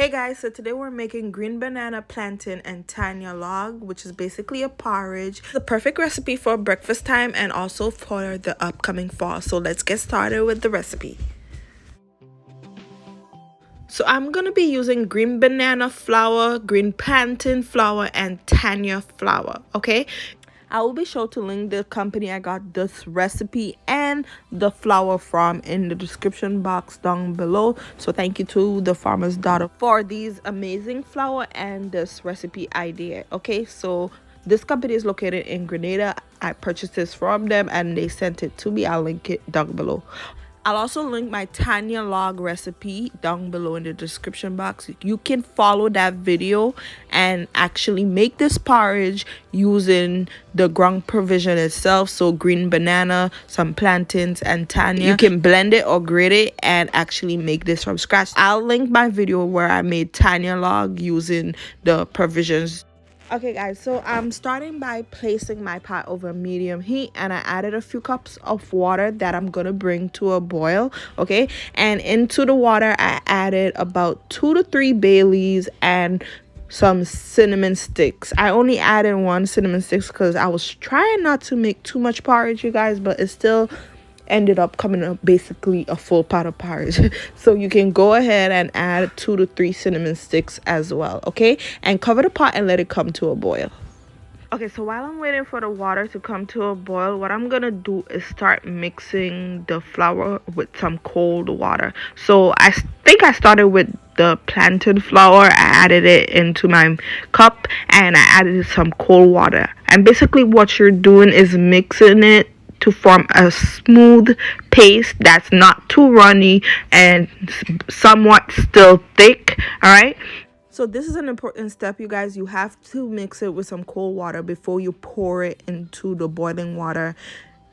Hey guys, so today we're making green banana, plantain, and Tania log, which is basically a porridge. The perfect recipe for breakfast time and also for the upcoming fall. So let's get started with the recipe. So I'm going to be using green banana flour, green plantain flour, and Tania flour, okay? I will be sure to link the company I got this recipe and the flour from in the description box down below. So thank you to the farmer's daughter for these amazing flour and this recipe idea. Okay, so this company is located in Grenada. I purchased this from them and they sent it to me. I'll link it down below. I'll also link my Tania log recipe down below in the description box. You can follow that video and actually make this porridge using the ground provision itself. So green banana, some plantains, and Tania. You can blend it or grate it and actually make this from scratch. I'll link my video where I made Tania log using the provisions. Okay guys, so I'm starting by placing my pot over medium heat, and I added a few cups of water that I'm gonna bring to a boil. Okay, and into the water I added about 2 to 3 bay leaves and some cinnamon sticks. I only added 1 cinnamon sticks because I was trying not to make too much porridge, you guys, but it still ended up coming up basically a full pot of porridge. So you can go ahead and add 2 to 3 cinnamon sticks as well. Okay, and cover the pot and let it come to a boil. Okay, so while I'm waiting for the water to come to a boil, what I'm gonna do is start mixing the flour with some cold water. So I think I started with the plantain flour. I added it into my cup and I added some cold water, and basically what you're doing is mixing it to form a smooth paste that's not too runny and somewhat still thick. All right, so this is an important step, you guys. You have to mix it with some cold water before you pour it into the boiling water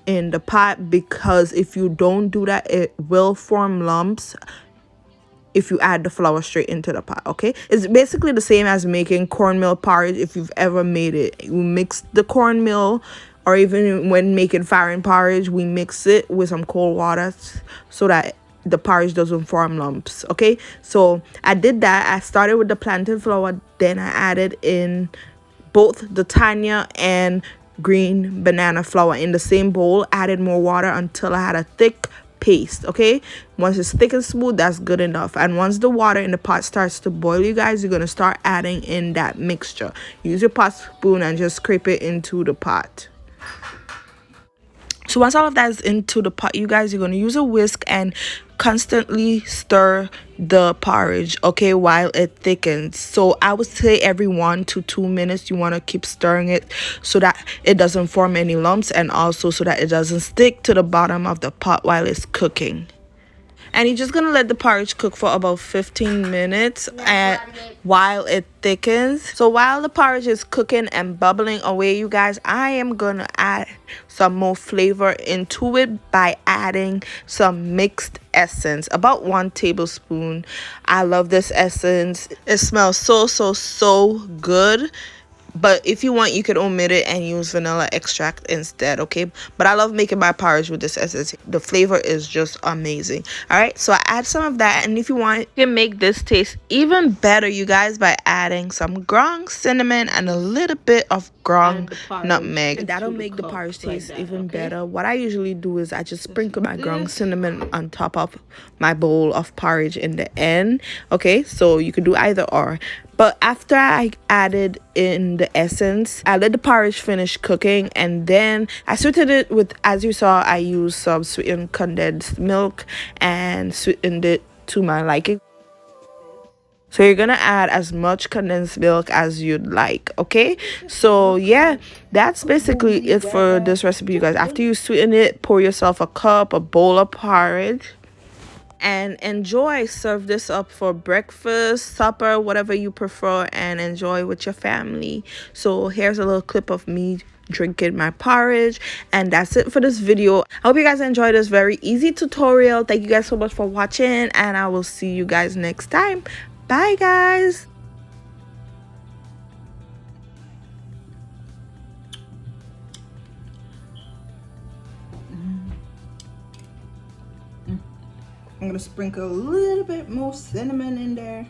in the pot, because if you don't do that, it will form lumps if you add the flour straight into the pot. Okay, it's basically the same as making cornmeal porridge. If you've ever made it, you mix the cornmeal, or even when making foreign porridge, we mix it with some cold water so that the porridge doesn't form lumps. Okay, so I did that. I started with the plantain flour, then I added in both the Tania and green banana flour in the same bowl, added more water until I had a thick paste. Okay, once it's thick and smooth, that's good enough. And once the water in the pot starts to boil, you guys, you're gonna start adding in that mixture. Use your pot spoon and just scrape it into the pot. So once all of that is into the pot, you guys, you're going to use a whisk and constantly stir the porridge, okay, while it thickens. So I would say every 1 to 2 minutes you want to keep stirring it so that it doesn't form any lumps, and also so that it doesn't stick to the bottom of the pot while it's cooking. And you're just gonna let the porridge cook for about 15 minutes and while it thickens. So while the porridge is cooking and bubbling away, you guys, I am gonna add some more flavor into it by adding some mixed essence, about 1 tablespoon. I love this essence. It smells so good. But if you want, you could omit it and use vanilla extract instead, okay? But I love making my porridge with this essence. The flavor is just amazing. All right, so I add some of that, and if you want, you can make this taste even better, you guys, by adding some ground cinnamon and a little bit of ground nutmeg. And that'll make the porridge taste even better. What I usually do is I just sprinkle my ground cinnamon on top of my bowl of porridge in the end, okay? So you could do either or. But after I added in the essence, I let the porridge finish cooking, and then I sweetened it with, as you saw, I used some sweetened condensed milk and sweetened it to my liking. So you're gonna add as much condensed milk as you'd like, okay? So yeah, that's basically it for this recipe, you guys. After you sweeten it, pour yourself a bowl of porridge, and enjoy. Serve this up for breakfast, supper, whatever you prefer, and enjoy with your family. So here's a little clip of me drinking my porridge, and that's it for this video. I hope you guys enjoyed this very easy tutorial. Thank you guys so much for watching, and I will see you guys next time. Bye guys. I'm gonna sprinkle a little bit more cinnamon in there.